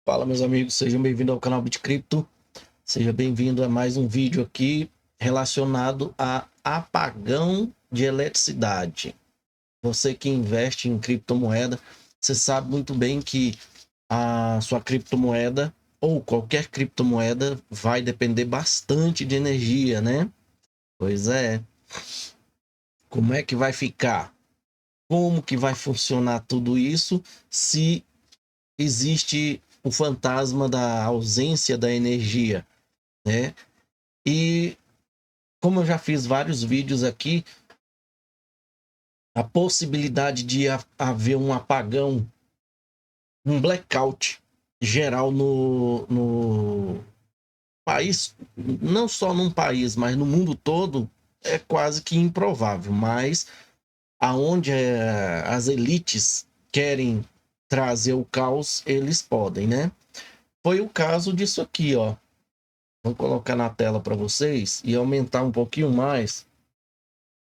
Fala, meus amigos, sejam bem-vindos ao canal BitCrypto. Seja bem-vindo a mais um vídeo aqui relacionado a apagão de eletricidade. Você que investe em criptomoeda, você sabe muito bem que a sua criptomoeda ou qualquer criptomoeda vai depender bastante de energia, né? Pois é. Como é que vai ficar? Como que vai funcionar tudo isso se existe o fantasma da ausência da energia, né? E como eu já fiz vários vídeos aqui, a possibilidade de haver um apagão, um blackout geral no país, não só num país, mas no mundo todo, é quase que improvável. Mas aonde as elites querem trazer o caos, eles podem, né? Foi o caso disso aqui, ó. Vou colocar na tela para vocês e aumentar um pouquinho mais,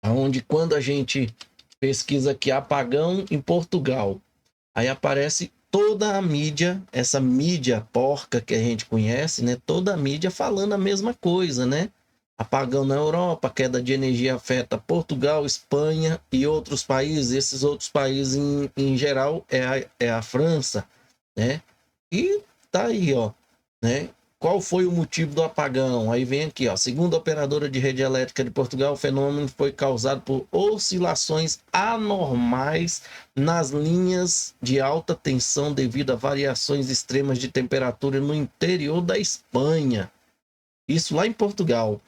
aonde quando a gente pesquisa aqui apagão em Portugal, aí aparece toda a mídia, essa mídia porca que a gente conhece, né? Toda a mídia falando a mesma coisa, né? Apagão na Europa, queda de energia afeta Portugal, Espanha e outros países. Esses outros países, em geral, é a França, né? E tá aí, ó, né? Qual foi o motivo do apagão? Aí vem aqui, ó. Segundo a operadora de rede elétrica de Portugal, o fenômeno foi causado por oscilações anormais nas linhas de alta tensão devido a variações extremas de temperatura no interior da Espanha. Isso lá em Portugal.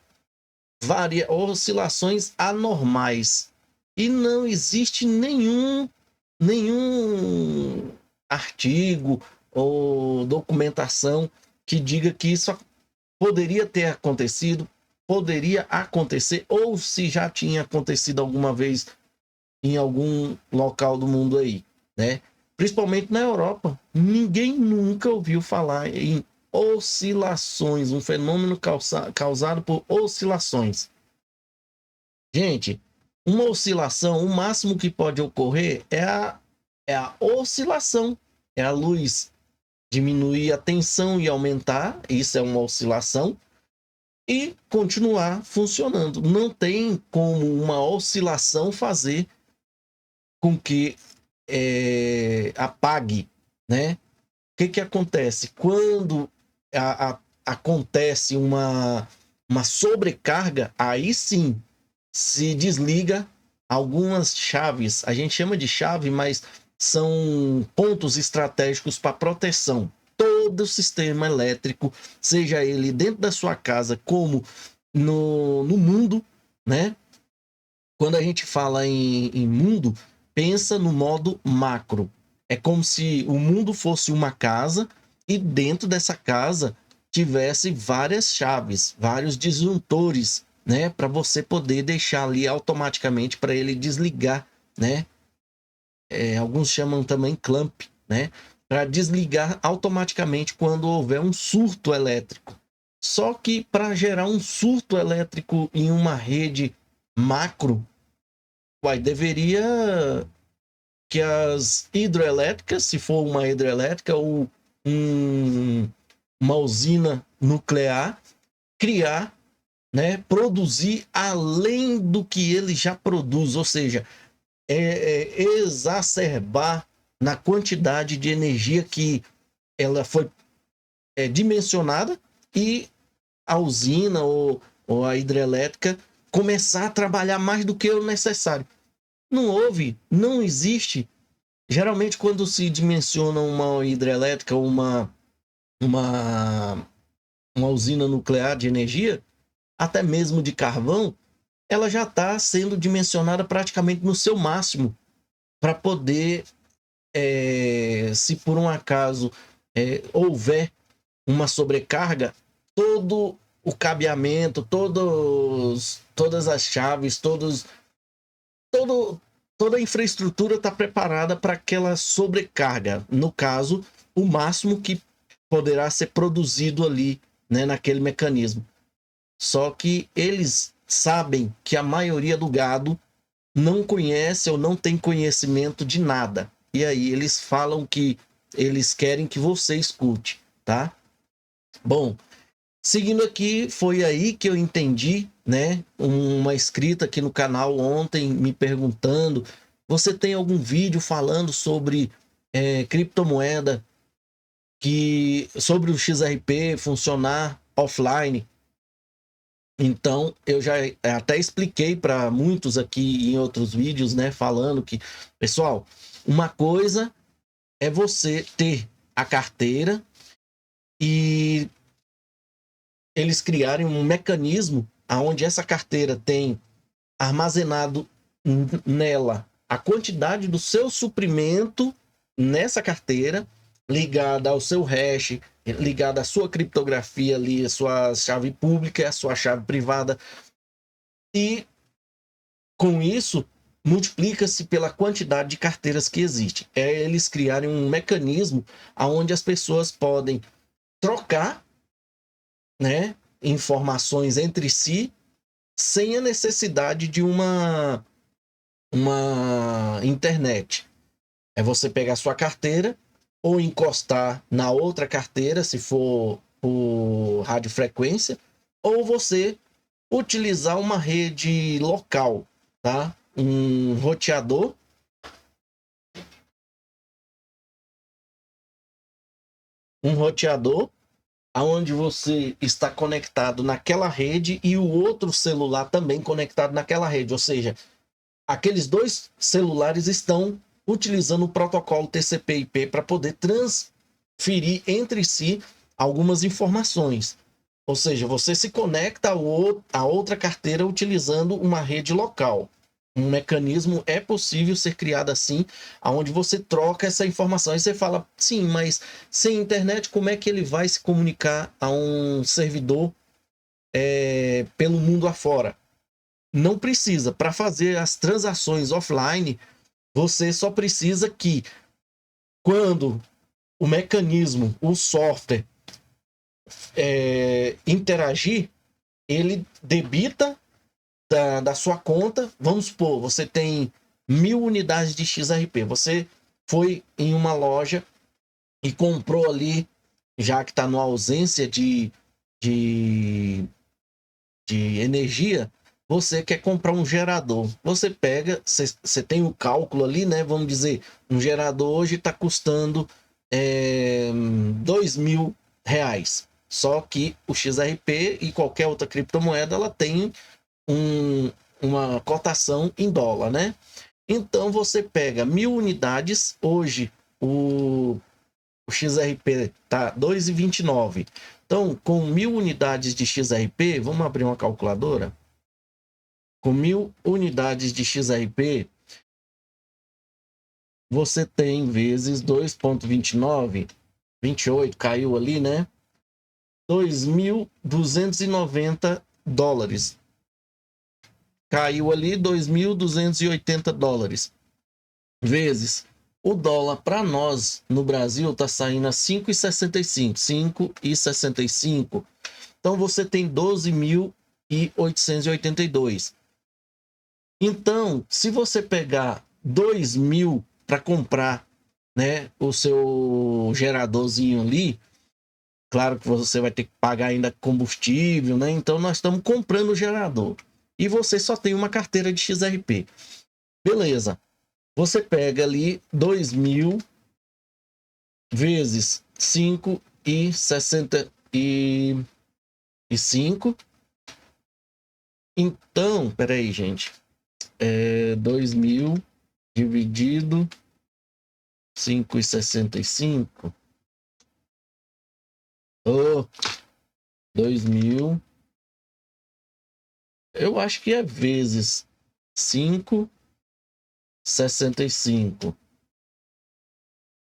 Oscilações anormais. E não existe nenhum artigo ou documentação que diga que isso poderia ter acontecido, poderia acontecer, ou se já tinha acontecido alguma vez em algum local do mundo aí, né? Principalmente na Europa. Ninguém nunca ouviu falar em oscilações, um fenômeno causado por oscilações. Gente, uma oscilação, o máximo que pode ocorrer é a oscilação, é a luz diminuir a tensão e aumentar, isso é uma oscilação, e continuar funcionando. Não tem como uma oscilação fazer com que apague, né? O que acontece? Quando acontece uma sobrecarga, aí sim se desliga algumas chaves. A gente chama de chave, mas são pontos estratégicos para proteção. Todo o sistema elétrico, seja ele dentro da sua casa como no mundo, né? Quando a gente fala em mundo, pensa no modo macro. É como se o mundo fosse uma casa e dentro dessa casa tivesse várias chaves, vários disjuntores, né, para você poder deixar ali automaticamente para ele desligar, né? Alguns chamam também clamp, né? Para desligar automaticamente quando houver um surto elétrico. Só que para gerar um surto elétrico em uma rede macro, deveria que as hidroelétricas, se for uma hidroelétrica ou uma usina nuclear, criar, né, produzir além do que ele já produz, ou seja, exacerbar na quantidade de energia que ela foi dimensionada, e a usina ou a hidrelétrica começar a trabalhar mais do que o necessário. Não houve, não existe. Geralmente, quando se dimensiona uma hidrelétrica ou uma, uma usina nuclear de energia, até mesmo de carvão, ela já está sendo dimensionada praticamente no seu máximo para poder, se por um acaso houver uma sobrecarga, todo o cabeamento, todas as chaves, toda a infraestrutura está preparada para aquela sobrecarga. No caso, o máximo que poderá ser produzido ali, né, naquele mecanismo. Só que eles sabem que a maioria do gado não conhece ou não tem conhecimento de nada. E aí eles falam que eles querem que você escute, tá? Bom, seguindo aqui, foi aí que eu entendi, né? Uma inscrita aqui no canal ontem me perguntando: você tem algum vídeo falando sobre criptomoeda, sobre o XRP funcionar offline? Então, eu já até expliquei para muitos aqui em outros vídeos, né? Falando que, pessoal, uma coisa é você ter a carteira e eles criarem um mecanismo aonde essa carteira tem armazenado nela a quantidade do seu suprimento nessa carteira, ligada ao seu hash, ligada à sua criptografia ali, a sua chave pública, a sua chave privada. E com isso, multiplica-se pela quantidade de carteiras que existe. É eles criarem um mecanismo onde as pessoas podem trocar, né, informações entre si sem a necessidade de uma internet. É você pegar a sua carteira ou encostar na outra carteira, se for por radiofrequência, ou você utilizar uma rede local, tá? Um roteador. Um roteador aonde você está conectado naquela rede e o outro celular também conectado naquela rede, ou seja, aqueles dois celulares estão utilizando o protocolo TCP/IP para poder transferir entre si algumas informações. Ou seja, você se conecta a outra carteira utilizando uma rede local. Um mecanismo é possível ser criado assim, aonde você troca essa informação. Aí você fala, sim, mas sem internet, como é que ele vai se comunicar a um servidor pelo mundo afora? Não precisa. Para fazer as transações offline, você só precisa que, quando o mecanismo, o software, interagir, ele debita da sua conta. Vamos supor, você tem 1000 unidades de XRP. Você foi em uma loja e comprou ali, já que está numa ausência de energia, você quer comprar um gerador. Você pega, você tem o cálculo ali, né? Vamos dizer, um gerador hoje está custando R$2.000. Só que o XRP e qualquer outra criptomoeda, ela tem uma cotação em dólar, né? Então você pega 1000 unidades, hoje o XRP tá 2,29. Então, com 1000 unidades de XRP, vamos abrir uma calculadora? Com 1000 unidades de XRP, você tem vezes 2,29, 28, caiu ali, né? 2.290 dólares. Caiu ali 2.280 dólares. Vezes o dólar para nós no Brasil está saindo a 5,65. 5,65. Então você tem 12.882. Então, se você pegar 2.000 para comprar, né, o seu geradorzinho ali, claro que você vai ter que pagar ainda combustível, né? Então nós estamos comprando o gerador. E você só tem uma carteira de XRP. Beleza. Você pega ali 2.000 vezes 5,65. Então, peraí, gente. 2.000 dividido 5,65. 2.000. Eu acho que é vezes 5,65.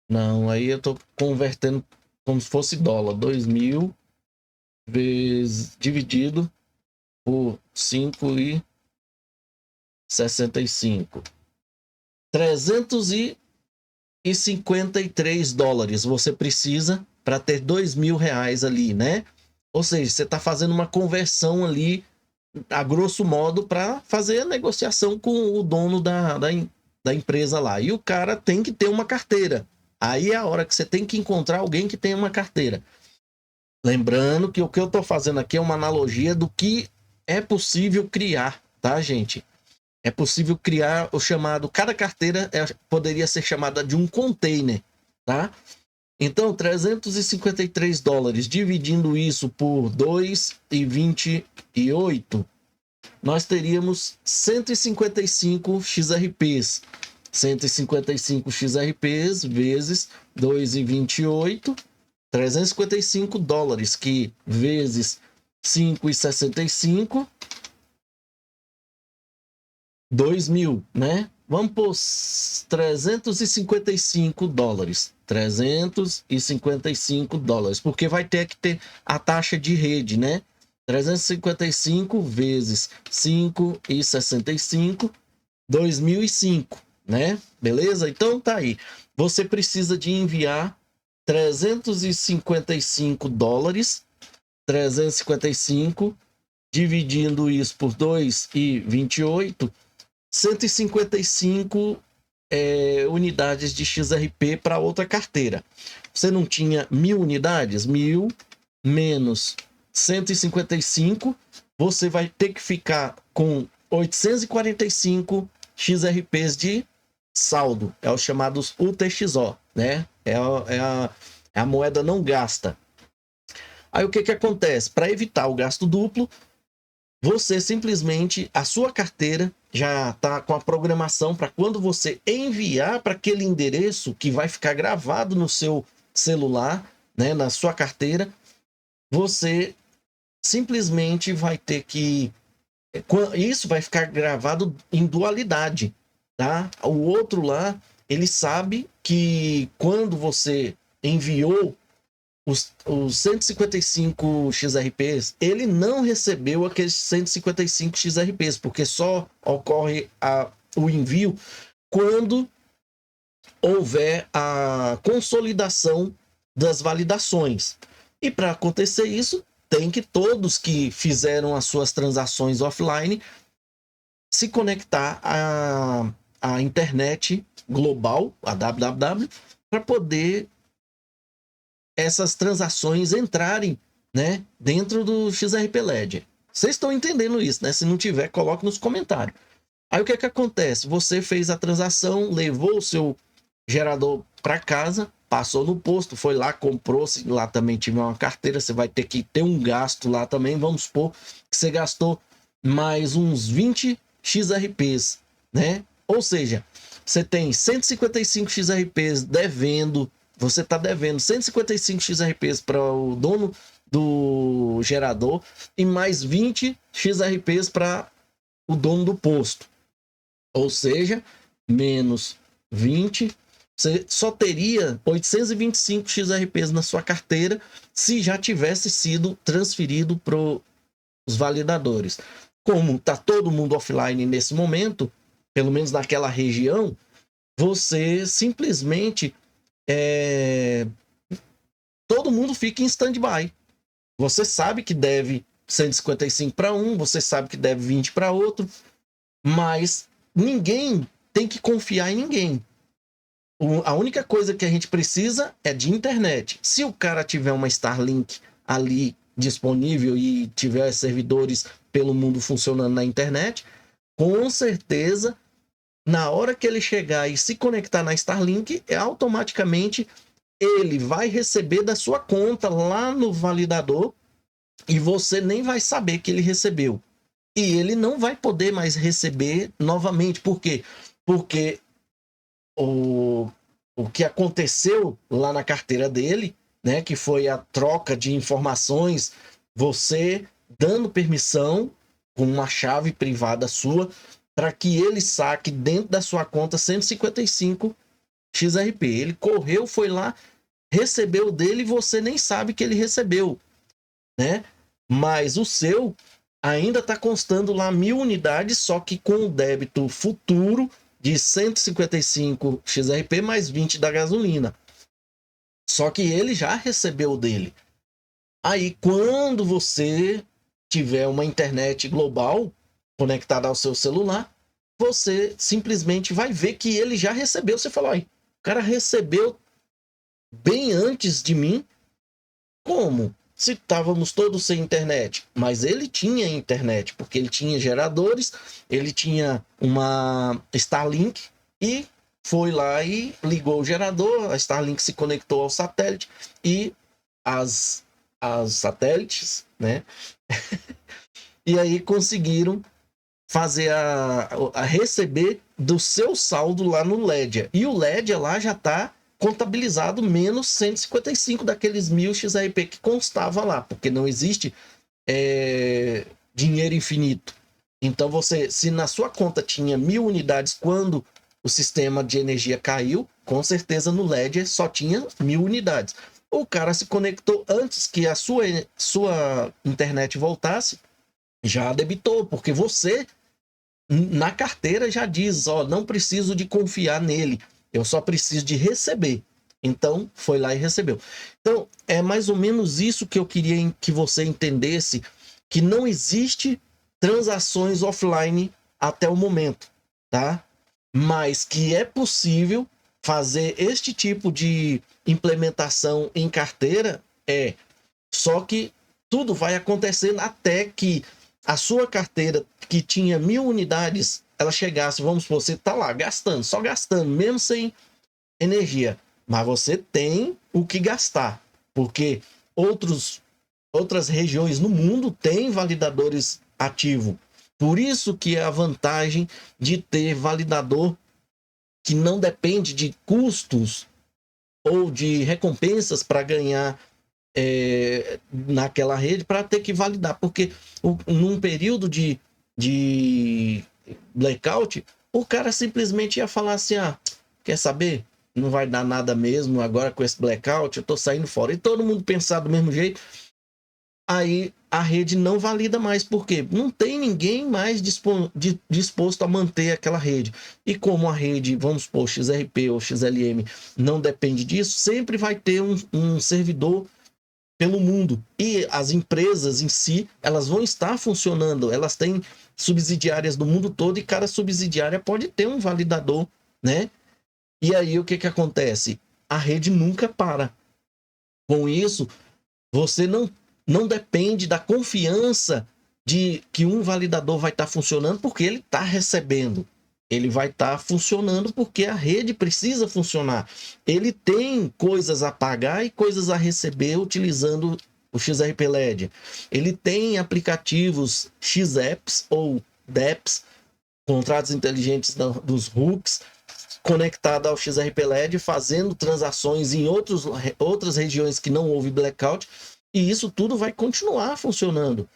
Não, aí eu tô convertendo como se fosse dólar. 2.000 vezes dividido por 5,65. 353 dólares você precisa para ter R$2.000 ali, né? Ou seja, você está fazendo uma conversão ali, a grosso modo, para fazer a negociação com o dono da empresa lá. E o cara tem que ter uma carteira. Aí é a hora que você tem que encontrar alguém que tenha uma carteira. Lembrando que o que eu estou fazendo aqui é uma analogia do que é possível criar, tá, gente? É possível criar o chamado... Cada carteira poderia ser chamada de um container, tá? Então, 353 dólares, dividindo isso por 2,28, nós teríamos 155 XRPs. 155 XRPs vezes 2,28, 355 dólares, que vezes 5,65, 2.000, né? Vamos por 355 dólares. 355 dólares, porque vai ter que ter a taxa de rede, né? 355 vezes 5,65, 2005, né? Beleza? Então tá aí. Você precisa de enviar 355 dólares, 355, dividindo isso por 2,28, 155 unidades de XRP para outra carteira. Você não tinha 1.000 unidades? 1.000 menos 155, você vai ter que ficar com 845 XRPs de saldo. É os chamados UTXO, né? É a moeda não gasta. Aí o que acontece? Para evitar o gasto duplo, você simplesmente, a sua carteira já está com a programação para quando você enviar para aquele endereço que vai ficar gravado no seu celular, né, na sua carteira, você simplesmente vai ter que... Isso vai ficar gravado em dualidade, tá? O outro lá, ele sabe que quando você enviou os 155 XRPs, ele não recebeu aqueles 155 XRPs, porque só ocorre o envio quando houver a consolidação das validações. E para acontecer isso, tem que todos que fizeram as suas transações offline se conectar à internet global, a www, para poder essas transações entrarem, né, dentro do XRP Ledger. Vocês estão entendendo isso, né? Se não tiver, coloque nos comentários. Aí o que acontece? Você fez a transação, levou o seu gerador para casa, passou no posto, foi lá, comprou, se lá também tiver uma carteira, você vai ter que ter um gasto lá também. Vamos supor que você gastou mais uns 20 XRPs, né? Ou seja, você tem 155 XRPs devendo, você está devendo 155 XRPs para o dono do gerador e mais 20 XRPs para o dono do posto. Ou seja, menos 20, você só teria 825 XRPs na sua carteira se já tivesse sido transferido para os validadores. Como está todo mundo offline nesse momento, pelo menos naquela região, você simplesmente todo mundo fica em stand-by. Você sabe que deve 155 para um, você sabe que deve 20 para outro, mas ninguém tem que confiar em ninguém. A única coisa que a gente precisa é de internet. Se o cara tiver uma Starlink ali disponível e tiver servidores pelo mundo funcionando na internet, com certeza, na hora que ele chegar e se conectar na Starlink, automaticamente ele vai receber da sua conta lá no validador e você nem vai saber que ele recebeu. E ele não vai poder mais receber novamente. Por quê? Porque o que aconteceu lá na carteira dele, né, que foi a troca de informações, você dando permissão com uma chave privada sua para que ele saque dentro da sua conta 155 XRP. Ele correu, foi lá, recebeu dele e você nem sabe que ele recebeu, né? Mas o seu ainda está constando lá 1.000 unidades, só que com o débito futuro de 155 XRP mais 20 da gasolina. Só que ele já recebeu dele. Aí, quando você tiver uma internet global conectada ao seu celular, você simplesmente vai ver que ele já recebeu. Você fala, olha, o cara recebeu bem antes de mim. Como? Se estávamos todos sem internet, mas ele tinha internet, porque ele tinha geradores, ele tinha uma Starlink e foi lá e ligou o gerador, a Starlink se conectou ao satélite e as satélites, né? E aí conseguiram fazer a receber do seu saldo lá no Ledger. E o Ledger lá já está contabilizado menos 155 daqueles 1000 XRP que constava lá, porque não existe dinheiro infinito. Então você, se na sua conta tinha 1000 unidades quando o sistema de energia caiu, com certeza no Ledger só tinha 1000 unidades. O cara se conectou antes que a sua internet voltasse, já debitou, porque você na carteira já diz, ó, não preciso de confiar nele, eu só preciso de receber. Então, foi lá e recebeu. Então, é mais ou menos isso que eu queria que você entendesse, que não existe transações offline até o momento, tá? Mas que é possível fazer este tipo de implementação em carteira, só que tudo vai acontecendo até que a sua carteira, que tinha 1000 unidades, ela chegasse, vamos supor, você está lá gastando, só gastando, mesmo sem energia, mas você tem o que gastar, porque outras regiões no mundo têm validadores ativos. Por isso que é a vantagem de ter validador que não depende de custos ou de recompensas para ganhar naquela rede, para ter que validar, porque num período de blackout, o cara simplesmente ia falar assim, quer saber? Não vai dar nada mesmo, agora com esse blackout, eu tô saindo fora. E todo mundo pensar do mesmo jeito, aí a rede não valida mais, porque não tem ninguém mais disposto a manter aquela rede. E como a rede, vamos supor, XRP ou XLM, não depende disso, sempre vai ter um servidor pelo mundo. E as empresas em si, elas vão estar funcionando, elas têm subsidiárias do mundo todo e cada subsidiária pode ter um validador, né? E aí o que acontece? A rede nunca para. Com isso, você não depende da confiança de que um validador vai estar funcionando porque ele está recebendo. Ele vai estar funcionando porque a rede precisa funcionar. Ele tem coisas a pagar e coisas a receber utilizando o XRP Ledger. Ele tem aplicativos XApps ou DApps, contratos inteligentes dos hooks, conectado ao XRP Ledger, fazendo transações em outras regiões que não houve blackout, e isso tudo vai continuar funcionando.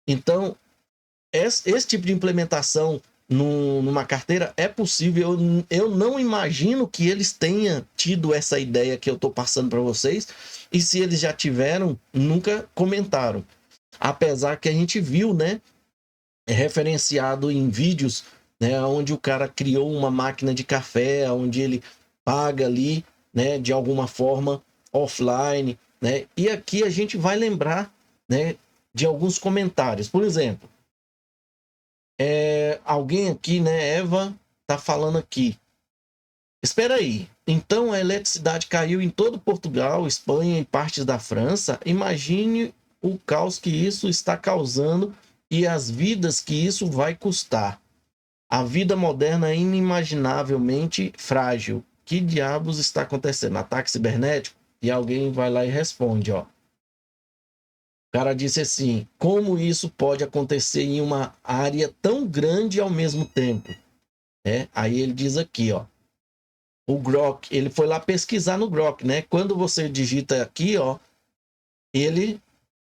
Então, esse tipo de implementação numa carteira é possível. Eu não imagino que eles tenham tido essa ideia que eu estou passando para vocês, e se eles já tiveram, nunca comentaram. Apesar que a gente viu, né, referenciado em vídeos, né, onde o cara criou uma máquina de café, onde ele paga ali, né, de alguma forma offline, né? E aqui a gente vai lembrar, né, de alguns comentários. Por exemplo, alguém aqui, né, Eva, tá falando aqui. Espera aí. Então a eletricidade caiu em todo Portugal, Espanha e partes da França. Imagine o caos que isso está causando e as vidas que isso vai custar. A vida moderna é inimaginavelmente frágil. Que diabos está acontecendo? Ataque cibernético? E alguém vai lá e responde, ó. O cara disse assim, como isso pode acontecer em uma área tão grande ao mesmo tempo? Aí ele diz aqui, ó. O Grok, ele foi lá pesquisar no Grok, né? Quando você digita aqui, ó,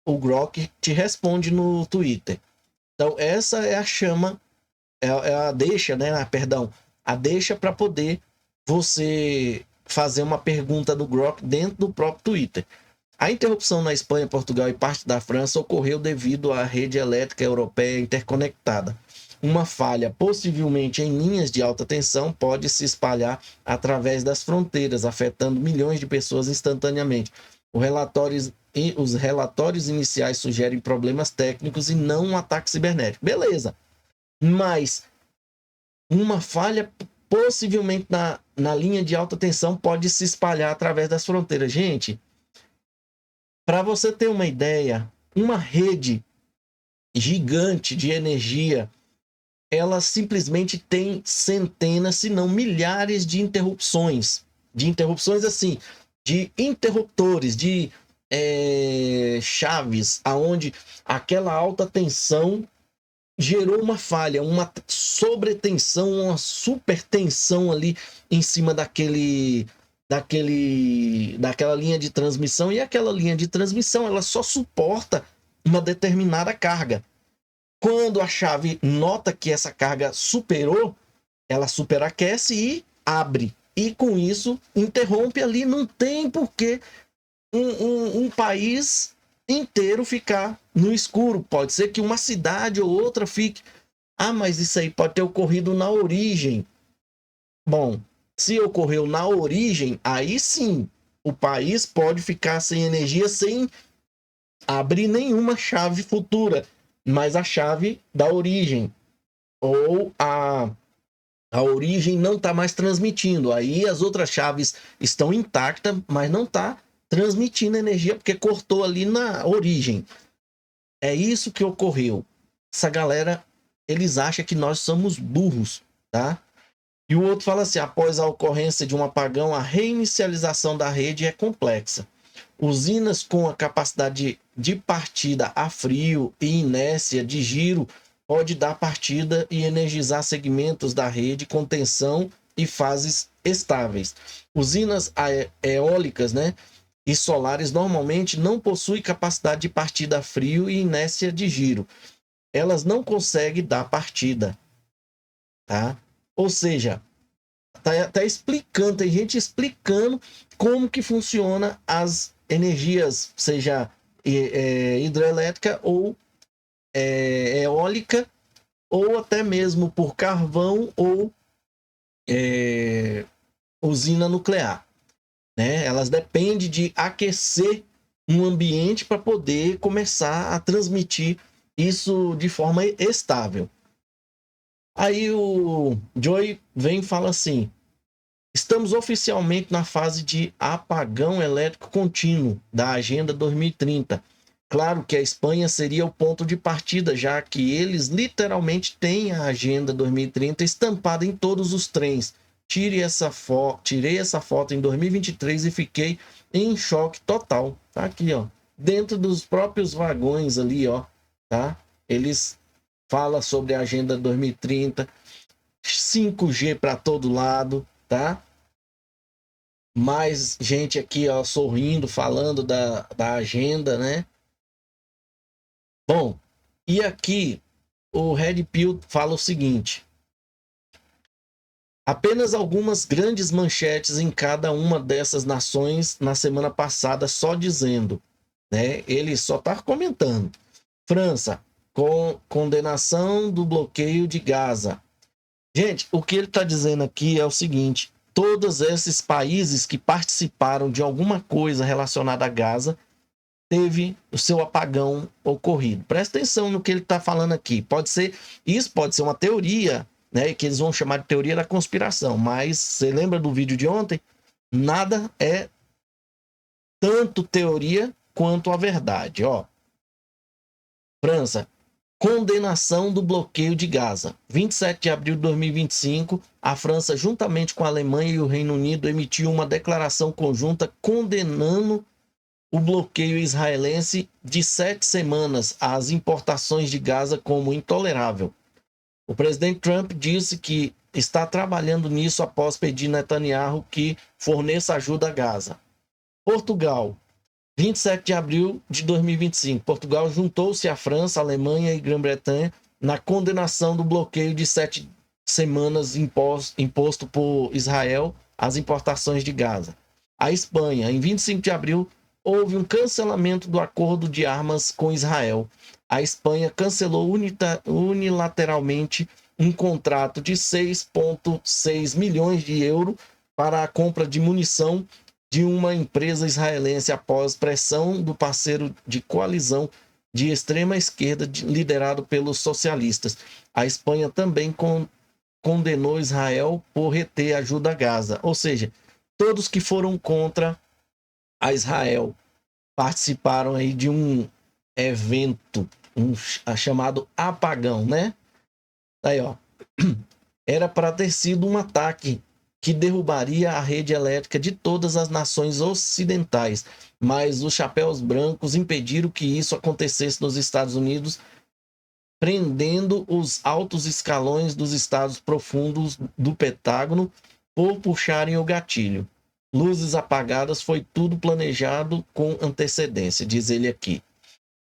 o Grok te responde no Twitter. Então, essa é a chama, é a deixa, né? Perdão, a deixa para poder você fazer uma pergunta do Grok dentro do próprio Twitter. A interrupção na Espanha, Portugal e parte da França ocorreu devido à rede elétrica europeia interconectada. Uma falha, possivelmente em linhas de alta tensão, pode se espalhar através das fronteiras, afetando milhões de pessoas instantaneamente. Os relatórios iniciais sugerem problemas técnicos e não um ataque cibernético. Beleza, mas uma falha possivelmente na linha de alta tensão pode se espalhar através das fronteiras. Gente, para você ter uma ideia, uma rede gigante de energia, ela simplesmente tem centenas, se não milhares de interrupções. De interrupções assim, de interruptores, de chaves, aonde aquela alta tensão gerou uma falha, uma sobretensão, uma supertensão ali em cima daquela linha de transmissão, e aquela linha de transmissão ela só suporta uma determinada carga. Quando a chave nota que essa carga superou, ela superaquece e abre. E com isso interrompe ali. Não tem porquê um país inteiro ficar no escuro. Pode ser que uma cidade ou outra fique. Ah, mas isso aí pode ter ocorrido na origem. Bom, se ocorreu na origem, aí sim, o país pode ficar sem energia, sem abrir nenhuma chave futura, mas a chave da origem, ou a origem não está mais transmitindo. Aí as outras chaves estão intactas, mas não está transmitindo energia porque cortou ali na origem. É isso que ocorreu. Essa galera, eles acham que nós somos burros, tá? E o outro fala assim: após a ocorrência de um apagão, a reinicialização da rede é complexa. Usinas com a capacidade de partida a frio e inércia de giro pode dar partida e energizar segmentos da rede com tensão e fases estáveis. Usinas eólicas, né, e solares normalmente não possuem capacidade de partida a frio e inércia de giro. Elas não conseguem dar partida, tá? Ou seja, tá explicando, tem gente explicando como que funciona as energias, seja hidrelétrica ou eólica, ou até mesmo por carvão ou usina nuclear, né? Elas dependem de aquecer um ambiente para poder começar a transmitir isso de forma estável. Aí o Joey vem e fala assim: estamos oficialmente na fase de apagão elétrico contínuo da Agenda 2030. Claro que a Espanha seria o ponto de partida, já que eles literalmente têm a Agenda 2030 estampada em todos os trens. Tirei essa foto em 2023 e fiquei em choque total. Tá aqui, ó, dentro dos próprios vagões ali, ó, tá? Eles falam sobre a Agenda 2030, 5G para todo lado, tá? Mais gente aqui, ó, sorrindo, falando da agenda, né? Bom, e aqui o Red Pill fala o seguinte: apenas algumas grandes manchetes em cada uma dessas nações na semana passada, só dizendo, né? Ele só está comentando. França, com condenação do bloqueio de Gaza. Gente, o que ele está dizendo aqui é o seguinte: todos esses países que participaram de alguma coisa relacionada a Gaza teve o seu apagão ocorrido. Presta atenção no que ele está falando aqui. Isso pode ser uma teoria, né, que eles vão chamar de teoria da conspiração, mas você lembra do vídeo de ontem? Nada é tanto teoria quanto a verdade, ó. França, condenação do bloqueio de Gaza. 27 de abril de 2025, a França, juntamente com a Alemanha e o Reino Unido, emitiu uma declaração conjunta condenando o bloqueio israelense de 7 semanas às importações de Gaza como intolerável. O presidente Trump disse que está trabalhando nisso após pedir Netanyahu que forneça ajuda a Gaza. Portugal, 27 de abril de 2025. Portugal juntou-se à França, Alemanha e Grã-Bretanha na condenação do bloqueio de 7 semanas imposto por Israel às importações de Gaza. A Espanha, em 25 de abril, houve um cancelamento do acordo de armas com Israel. A Espanha cancelou unilateralmente um contrato de 6,6 milhões de euros para a compra de munição de uma empresa israelense após pressão do parceiro de coalizão de extrema esquerda liderado pelos socialistas. A Espanha também condenou Israel por reter ajuda a Gaza. Ou seja, todos que foram contra a Israel participaram aí de um evento chamado apagão, né? Aí, ó. Era para ter sido um ataque que derrubaria a rede elétrica de todas as nações ocidentais, mas os chapéus brancos impediram que isso acontecesse nos Estados Unidos, prendendo os altos escalões dos estados profundos do Pentágono por puxarem o gatilho. Luzes apagadas, foi tudo planejado com antecedência, diz ele aqui.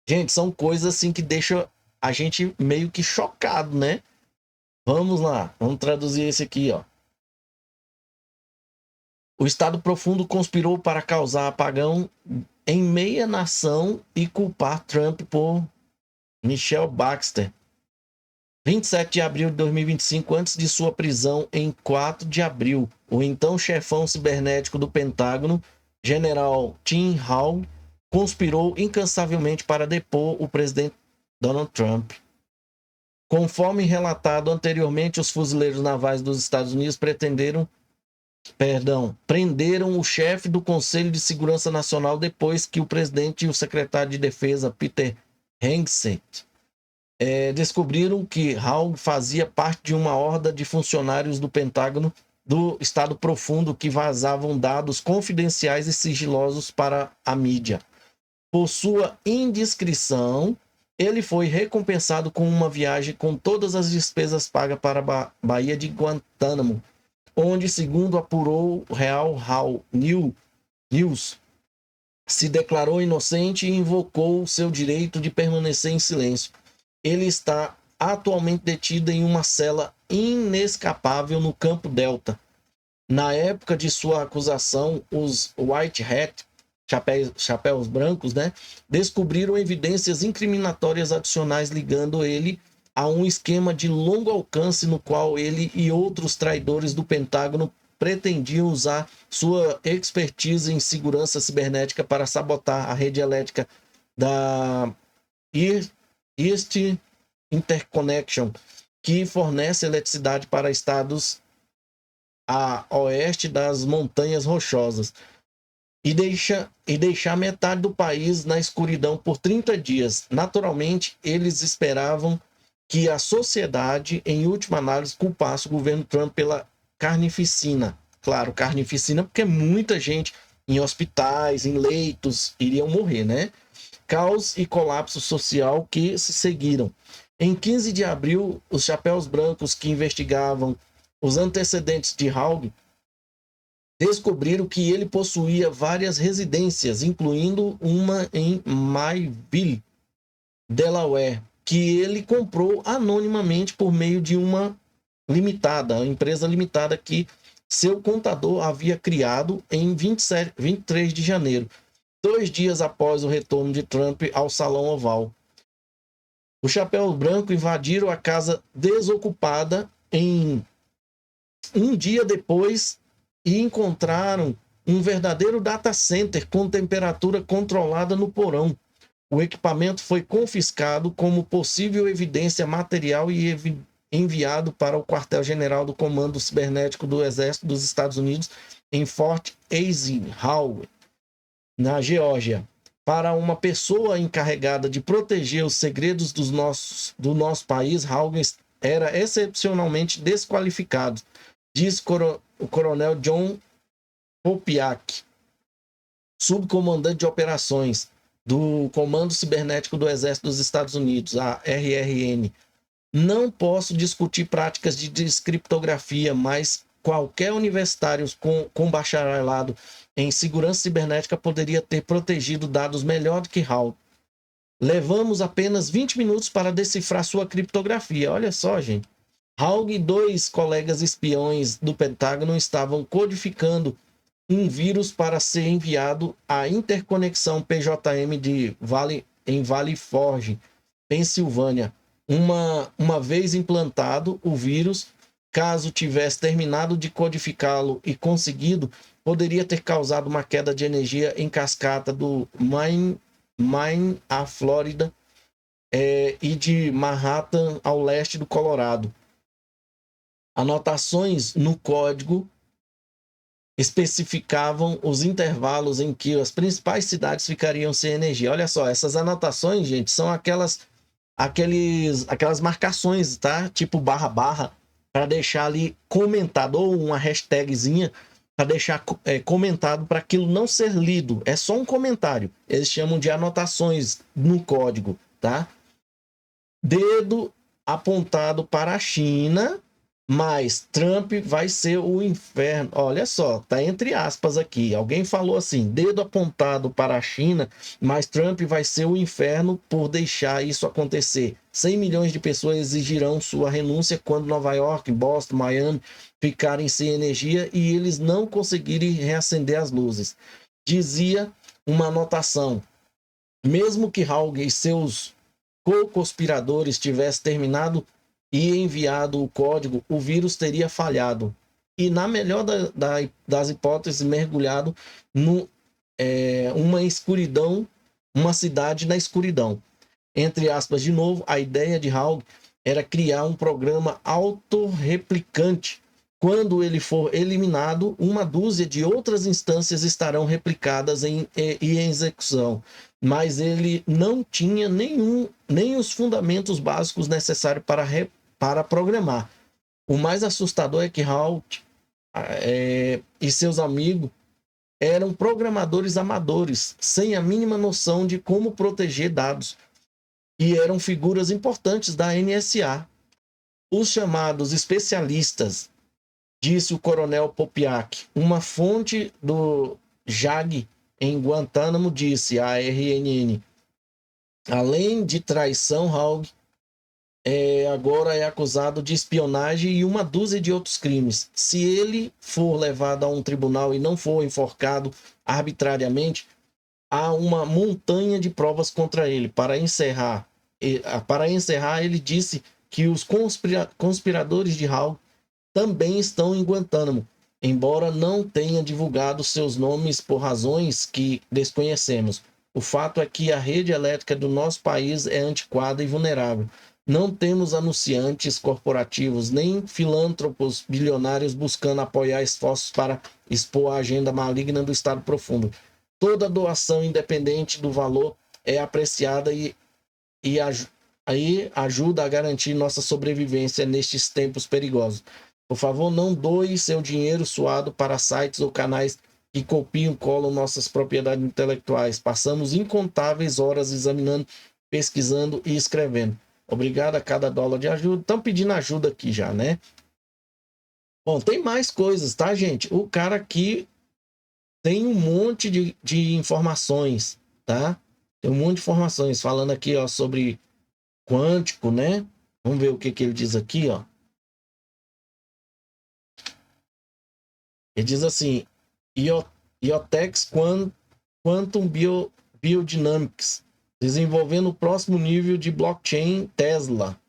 Gente, são coisas assim que deixam a gente meio que chocado, né? Vamos lá, vamos traduzir esse aqui, ó. O Estado Profundo conspirou para causar apagão em meia nação e culpar Trump por Michelle Baxter. 27 de abril de 2025, antes de sua prisão em 4 de abril, o então chefão cibernético do Pentágono, General Tim Hall, conspirou incansavelmente para depor o presidente Donald Trump. Conforme relatado anteriormente, os fuzileiros navais dos Estados Unidos prenderam o chefe do Conselho de Segurança Nacional depois que o presidente e o secretário de Defesa, Peter Hegseth, descobriram que Hall fazia parte de uma horda de funcionários do Pentágono do Estado Profundo que vazavam dados confidenciais e sigilosos para a mídia. Por sua indiscrição, ele foi recompensado com uma viagem com todas as despesas pagas para a Baía de Guantánamo, onde, segundo apurou o Real News, se declarou inocente e invocou seu direito de permanecer em silêncio. Ele está atualmente detido em uma cela inescapável no Campo Delta. Na época de sua acusação, os White Hat, chapéus brancos, né, descobriram evidências incriminatórias adicionais ligando ele a um esquema de longo alcance no qual ele e outros traidores do Pentágono pretendiam usar sua expertise em segurança cibernética para sabotar a rede elétrica da East Interconnection, que fornece eletricidade para estados a oeste das Montanhas Rochosas, e deixar metade do país na escuridão por 30 dias. Naturalmente, eles esperavam que a sociedade, em última análise, culpasse o governo Trump pela carnificina. Claro, carnificina porque muita gente em hospitais, em leitos, iriam morrer, né? Caos e colapso social que se seguiram. Em 15 de abril, os chapéus brancos que investigavam os antecedentes de Hall descobriram que ele possuía várias residências, incluindo uma em Mayville, Delaware, que ele comprou anonimamente por meio de uma empresa limitada que seu contador havia criado em 23 de janeiro, 2 dias após o retorno de Trump ao Salão Oval. Os chapéus brancos invadiram a casa desocupada em um dia depois e encontraram um verdadeiro data center com temperatura controlada no porão. O equipamento foi confiscado como possível evidência material e enviado para o quartel-general do Comando Cibernético do Exército dos Estados Unidos em Fort Eisenhower, na Geórgia. Para uma pessoa encarregada de proteger os segredos do nosso país, Hawkins era excepcionalmente desqualificado, diz o coronel John Popiak, subcomandante de operações do Comando Cibernético do Exército dos Estados Unidos, a RRN. Não posso discutir práticas de descriptografia, mas qualquer universitário com bacharelado em segurança cibernética poderia ter protegido dados melhor do que Hall. Levamos apenas 20 minutos para decifrar sua criptografia. Olha só, gente. Hall e 2 colegas espiões do Pentágono estavam codificando um vírus para ser enviado à interconexão PJM em Valley Forge, Pensilvânia. Uma vez implantado o vírus, caso tivesse terminado de codificá-lo e conseguido, poderia ter causado uma queda de energia em cascata do Maine à Flórida e de Manhattan ao leste do Colorado. anotações no código especificavam os intervalos em que as principais cidades ficariam sem energia. Olha só, essas anotações, gente, são aquelas marcações, tá? Tipo barra barra, para deixar ali comentado, ou uma hashtagzinha para deixar comentado, para aquilo não ser lido. É só um comentário. Eles chamam de anotações no código, tá? Dedo apontado para a China, mas Trump vai ser o inferno. Olha só, tá entre aspas aqui. Alguém falou assim: dedo apontado para a China, mas Trump vai ser o inferno por deixar isso acontecer. 100 milhões de pessoas exigirão sua renúncia quando Nova York, Boston, Miami ficarem sem energia e eles não conseguirem reacender as luzes. Dizia uma anotação: mesmo que Hauge e seus co-conspiradores tivessem terminado e enviado o código, o vírus teria falhado. E, na melhor das hipóteses, mergulhado uma escuridão, uma cidade na escuridão. Entre aspas, de novo, a ideia de Hauge era criar um programa autorreplicante. Quando ele for eliminado, uma dúzia de outras instâncias estarão replicadas em execução. Mas ele não tinha nem os fundamentos básicos necessários para programar. O mais assustador é que Hauge e seus amigos eram programadores amadores, sem a mínima noção de como proteger dados, e eram figuras importantes da NSA. Os chamados especialistas, disse o coronel Popiak, uma fonte do JAG em Guantánamo, disse à RNN. Além de traição, Hauge agora é acusado de espionagem e uma dúzia de outros crimes. Se ele for levado a um tribunal e não for enforcado arbitrariamente, há uma montanha de provas contra ele. Para encerrar, ele disse que os conspiradores de Hauge também estão em Guantánamo, embora não tenha divulgado seus nomes por razões que desconhecemos. O fato é que a rede elétrica do nosso país é antiquada e vulnerável. Não temos anunciantes corporativos, nem filântropos bilionários buscando apoiar esforços para expor a agenda maligna do Estado profundo. Toda doação, independente do valor, é apreciada e ajuda a garantir nossa sobrevivência nestes tempos perigosos. Por favor, não doe seu dinheiro suado para sites ou canais que copiam e colam nossas propriedades intelectuais. Passamos incontáveis horas examinando, pesquisando e escrevendo. Obrigado a cada dólar de ajuda. Estão pedindo ajuda aqui já, né? Bom, tem mais coisas, tá, gente? O cara aqui tem um monte de informações, tá? Tem um monte de informações falando aqui, ó, sobre quântico, né? Vamos ver o que ele diz aqui, ó. Ele diz assim: IoTeX Quantum Biodynamics, desenvolvendo o próximo nível de blockchain Tesla,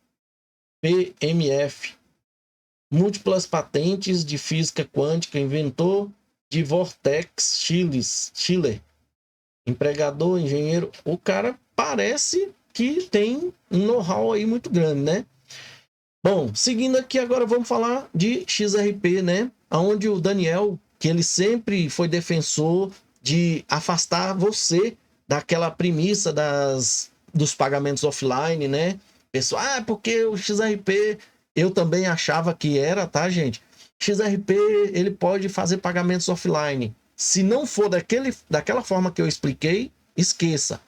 PMF. Múltiplas patentes de física quântica, inventor de Vortex Schiller, empregador, engenheiro. O cara parece que tem um know-how aí muito grande, né? Bom, seguindo aqui, agora vamos falar de XRP, né? Onde o Daniel, que ele sempre foi defensor de afastar você daquela premissa dos pagamentos offline, né? Pessoal, porque o XRP, eu também achava que era, tá, gente? XRP, ele pode fazer pagamentos offline. Se não for daquela forma que eu expliquei, esqueça.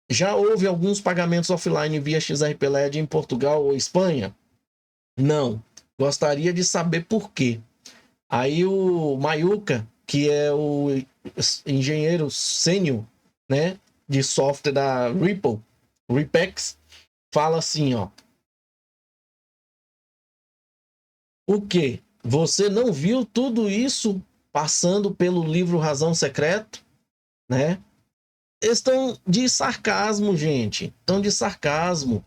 Já houve alguns pagamentos offline via XRP LED em Portugal ou Espanha? Não. Gostaria de saber por quê. Aí o Mayuca, que é o engenheiro sênior, né, de software da Ripple, Ripex, fala assim, ó. O quê? Você não viu tudo isso passando pelo livro Razão Secreto, né? Estão de sarcasmo, gente. Estão de sarcasmo,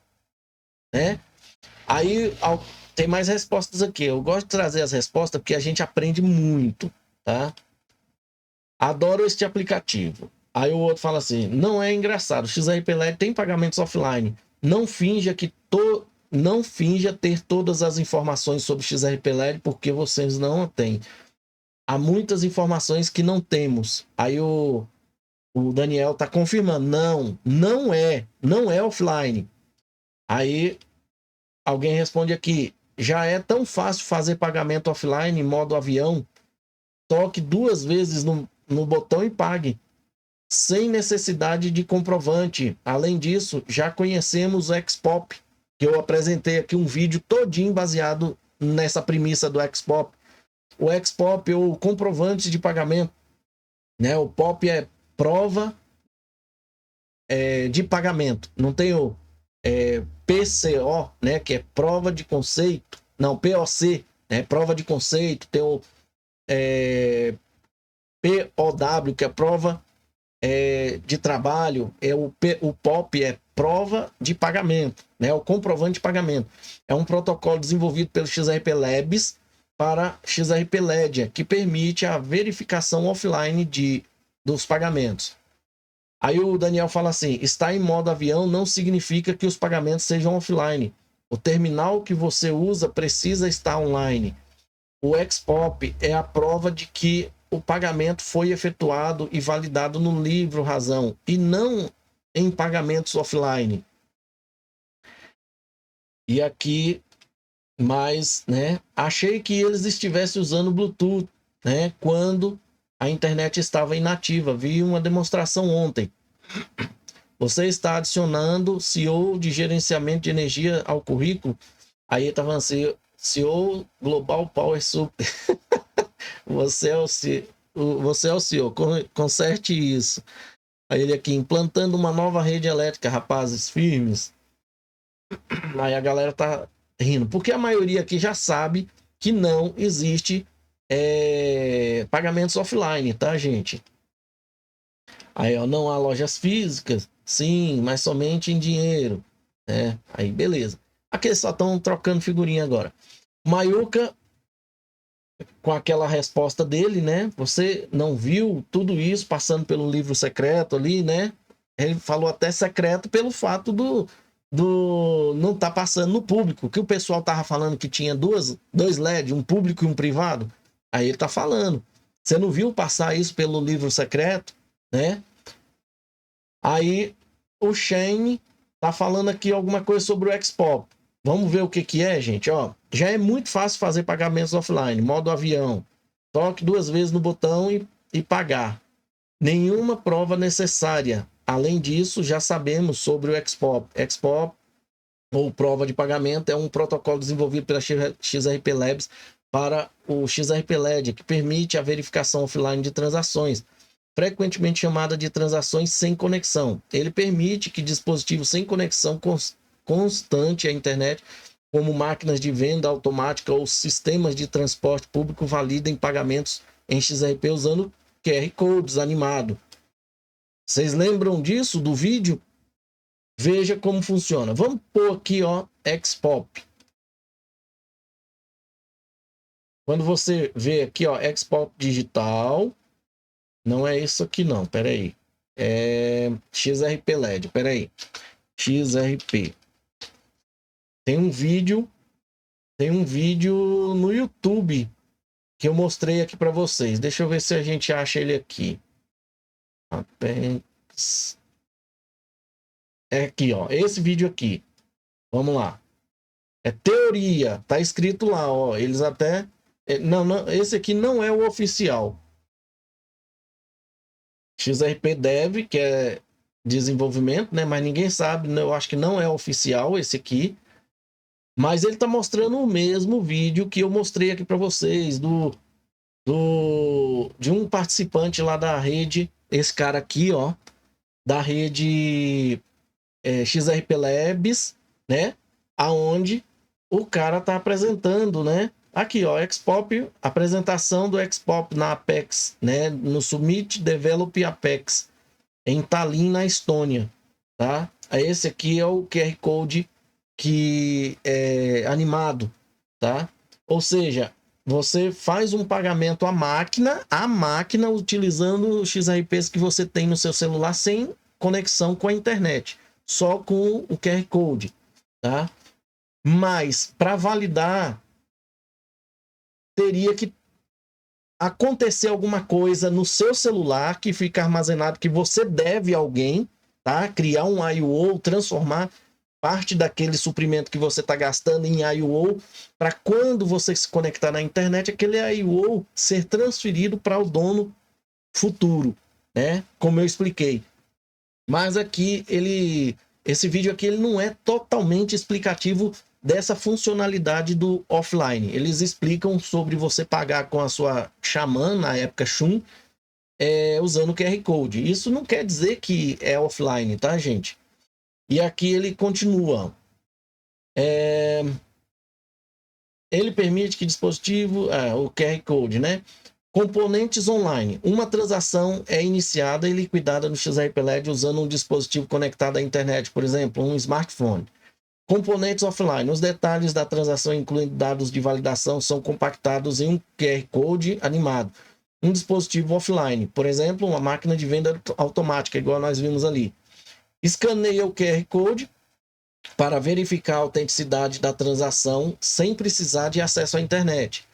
né? Aí tem mais respostas aqui. Eu gosto de trazer as respostas porque a gente aprende muito, tá? Adoro este aplicativo. Aí o outro fala assim: não é engraçado. O XRP LED tem pagamentos offline. Não finja que não finja ter todas as informações sobre XRP-LED, porque vocês não têm. Há muitas informações que não temos. Aí o Daniel está confirmando. Não é offline. Aí alguém responde aqui, já é tão fácil fazer pagamento offline em modo avião? Toque 2 vezes no botão e pague, sem necessidade de comprovante. Além disso, já conhecemos o Xpop, que eu apresentei aqui um vídeo todinho baseado nessa premissa do Xpop. O Xpop é o comprovante de pagamento, né? O POP é prova de pagamento. Não tem o PCO, né? Que é prova de conceito. Não, POC, né? Prova de conceito. Tem o POW, que é prova de trabalho. O POP é prova de pagamento, né? O comprovante de pagamento. É um protocolo desenvolvido pelo XRP Labs para XRP Ledger, que permite a verificação offline dos pagamentos. Aí o Daniel fala assim, estar em modo avião não significa que os pagamentos sejam offline. O terminal que você usa precisa estar online. O Xpop é a prova de que o pagamento foi efetuado e validado no livro razão, e não em pagamentos offline. E aqui, mais, né? Achei que eles estivessem usando Bluetooth, né? Quando a internet estava inativa. Vi uma demonstração ontem. Você está adicionando CEO de gerenciamento de energia ao currículo? Aí está falando assim, CEO Global Power Super. Você é o CEO, conserte isso. Aí ele aqui, implantando uma nova rede elétrica, rapazes, firmes. Aí a galera tá rindo, porque a maioria aqui já sabe que não existe pagamentos offline, tá, gente? Aí, ó, não há lojas físicas, sim, mas somente em dinheiro, né? Aí, beleza. Aqui eles só estão trocando figurinha agora. Mayuca, com aquela resposta dele, né? Você não viu tudo isso passando pelo livro secreto ali, né? Ele falou até secreto pelo fato do não tá passando no público, que o pessoal tava falando que tinha dois LED, um público e um privado. Aí ele tá falando. Você não viu passar isso pelo livro secreto, né? Aí o Shane tá falando aqui alguma coisa sobre o Xpop. Vamos ver o que é, gente. Ó, já é muito fácil fazer pagamentos offline, modo avião. Toque 2 vezes no botão e pagar. Nenhuma prova necessária. Além disso, já sabemos sobre o Xpop. Xpop, ou prova de pagamento, é um protocolo desenvolvido pela XRP Labs para o XRP Ledger, que permite a verificação offline de transações, frequentemente chamada de transações sem conexão. Ele permite que dispositivos sem conexão constante à internet, como máquinas de venda automática ou sistemas de transporte público, validem pagamentos em XRP usando QR Codes animado. Vocês lembram disso, do vídeo? Veja como funciona. Vamos pôr aqui, ó, Xpop. Quando você vê aqui, ó, Xpop digital, não é isso aqui não, peraí. É XRP LED, peraí. XRP. Tem um vídeo no YouTube que eu mostrei aqui para vocês. Deixa eu ver se a gente acha ele aqui. Apex. É aqui, ó, esse vídeo aqui. Vamos lá. É teoria, tá escrito lá, ó. Eles até não, esse aqui não é o oficial. XRP Dev, que é desenvolvimento, né? Mas ninguém sabe, né? Eu acho que não é oficial esse aqui. Mas ele tá mostrando o mesmo vídeo que eu mostrei aqui para vocês de um participante lá da rede, esse cara aqui, ó, da rede XRP Labs, né? Aonde o cara tá apresentando, né? Aqui, ó, Xpop, apresentação do Xpop na Apex, né? No Summit Develop Apex, em Tallinn, na Estônia, tá? Esse aqui é o QR Code que é animado, tá? Ou seja, você faz um pagamento à máquina utilizando os XRPs que você tem no seu celular sem conexão com a internet, só com o QR Code, tá? Mas para validar, teria que acontecer alguma coisa no seu celular que fica armazenado, que você deve a alguém, tá? Criar um IO, transformar parte daquele suprimento que você está gastando em IO, para quando você se conectar na internet, aquele IO ser transferido para o dono futuro, né? Como eu expliquei. Mas aqui esse vídeo aqui ele não é totalmente explicativo dessa funcionalidade do offline. Eles explicam sobre você pagar com a sua Xamã, na época Shum, usando o QR Code. Isso não quer dizer que é offline, tá, gente? E aqui ele continua. Ele permite que dispositivo... o QR Code, né? Componentes online. Uma transação é iniciada e liquidada no XRP-LED usando um dispositivo conectado à internet, por exemplo, um smartphone. Componentes offline. Os detalhes da transação, incluindo dados de validação, são compactados em um QR Code animado. Um dispositivo offline, por exemplo, uma máquina de venda automática, igual nós vimos ali. Escaneia o QR Code para verificar a autenticidade da transação sem precisar de acesso à internet.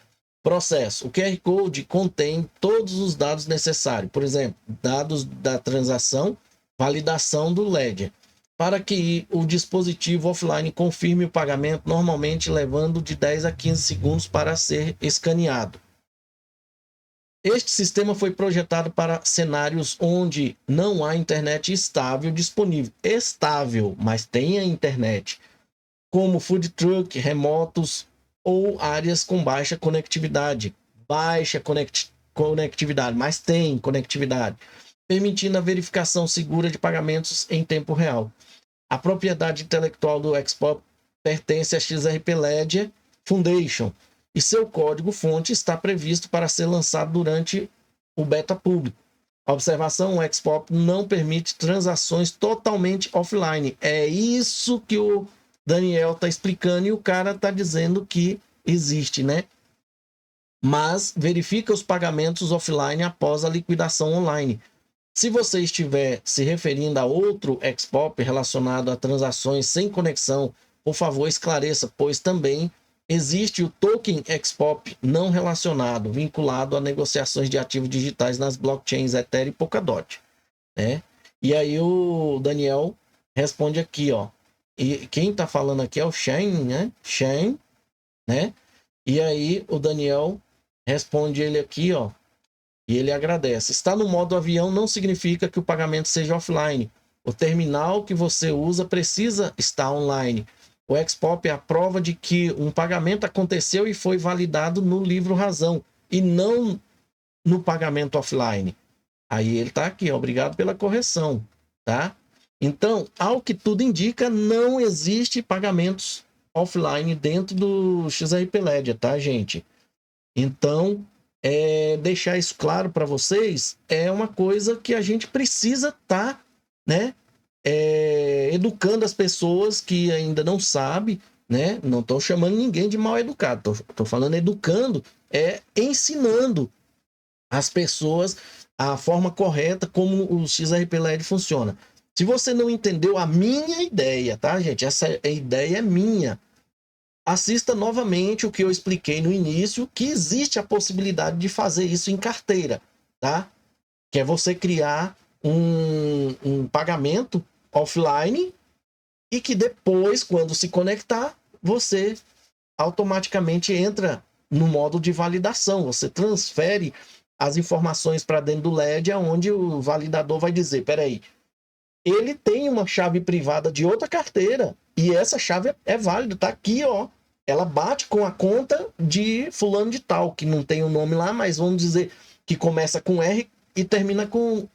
Processo. O QR Code contém todos os dados necessários, por exemplo, dados da transação, validação do ledger, para que o dispositivo offline confirme o pagamento, normalmente levando de 10 a 15 segundos para ser escaneado. Este sistema foi projetado para cenários onde não há internet estável disponível. Estável, mas tem a internet, como food truck, remotos ou áreas com baixa conectividade. Conectividade, mas tem conectividade, permitindo a verificação segura de pagamentos em tempo real. A propriedade intelectual do XPOP pertence à XRP Ledger Foundation e seu código-fonte está previsto para ser lançado durante o beta público. A observação: o XPOP não permite transações totalmente offline. É isso que o Daniel está explicando e o cara está dizendo que existe, né? Mas verifica os pagamentos offline após a liquidação online. Se você estiver se referindo a outro XPOP relacionado a transações sem conexão, por favor esclareça, pois também existe o token XPOP não relacionado, vinculado a negociações de ativos digitais nas blockchains Ethereum e Polkadot, né? E aí o Daniel responde aqui, ó. E quem tá falando aqui é o Shane, né? Shane, né? E aí o Daniel responde ele aqui, ó. E ele agradece. Está no modo avião não significa que o pagamento seja offline. O terminal que você usa precisa estar online. O XPOP é a prova de que um pagamento aconteceu e foi validado no livro razão e não no pagamento offline. Aí ele está aqui, obrigado pela correção, tá? Então, ao que tudo indica, não existe pagamentos offline dentro do XRP Ledger, tá, gente? Então, deixar isso claro para vocês é uma coisa que a gente precisa estar, né? Educando as pessoas que ainda não sabem, né? Não estou chamando ninguém de mal educado, estou falando educando, ensinando as pessoas a forma correta como o XRP Ledger funciona. Se você não entendeu a minha ideia, tá, gente? Essa ideia é minha. Assista novamente o que eu expliquei no início, que existe a possibilidade de fazer isso em carteira, tá? Que é você criar um pagamento offline e que depois, quando se conectar, você automaticamente entra no modo de validação. Você transfere as informações para dentro do Ledger, onde o validador vai dizer, peraí, ele tem uma chave privada de outra carteira e essa chave é válida, tá aqui, ó. Ela bate com a conta de fulano de tal, que não tem o nome lá, mas vamos dizer que começa com R e termina com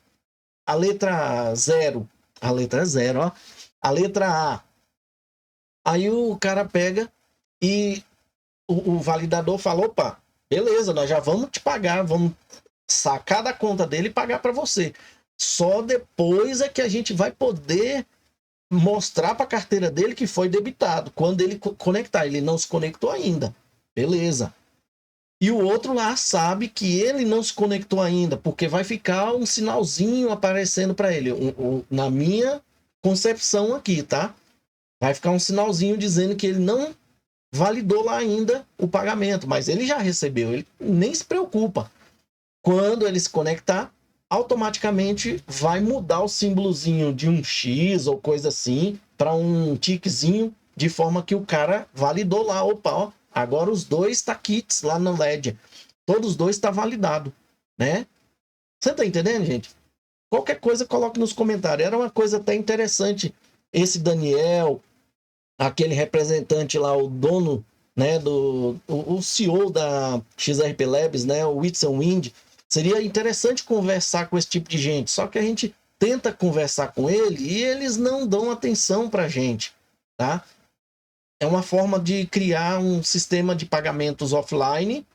a letra 0. A letra 0, ó. A letra A. Aí o cara pega e o validador fala, opa, beleza, nós já vamos te pagar, vamos sacar da conta dele e pagar para você. Só depois é que a gente vai poder mostrar para a carteira dele que foi debitado. Quando ele conectar, ele não se conectou ainda. Beleza. E o outro lá sabe que ele não se conectou ainda, porque vai ficar um sinalzinho aparecendo para ele. Na minha concepção aqui, tá? Vai ficar um sinalzinho dizendo que ele não validou lá ainda o pagamento, mas ele já recebeu, ele nem se preocupa. Quando ele se conectar, automaticamente vai mudar o símbolozinho de um X ou coisa assim para um tiquezinho, de forma que o cara validou lá, opa, ó, agora os dois taquits lá no LED, todos os dois está validado, né? Você tá entendendo, gente? Qualquer coisa, coloque nos comentários. Era uma coisa até interessante. Esse Daniel, aquele representante lá, o dono, né, o CEO da XRP Labs, né, o Whitson Wind, seria interessante conversar com esse tipo de gente. Só que a gente tenta conversar com ele e eles não dão atenção pra gente, tá? É uma forma de criar um sistema de pagamentos offline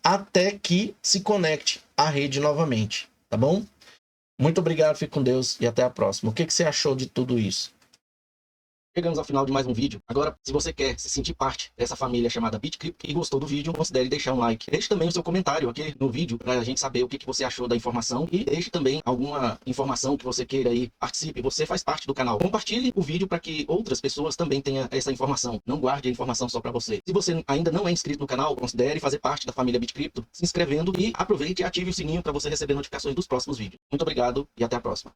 até que se conecte à rede novamente, tá bom? Muito obrigado, fique com Deus e até a próxima. O que você achou de tudo isso? Chegamos ao final de mais um vídeo. Agora, se você quer se sentir parte dessa família chamada BitCrypto e gostou do vídeo, considere deixar um like. Deixe também o seu comentário aqui no vídeo para a gente saber o que você achou da informação e deixe também alguma informação que você queira aí. Participe, você faz parte do canal. Compartilhe o vídeo para que outras pessoas também tenham essa informação. Não guarde a informação só para você. Se você ainda não é inscrito no canal, considere fazer parte da família BitCrypto, se inscrevendo e aproveite e ative o sininho para você receber notificações dos próximos vídeos. Muito obrigado e até a próxima.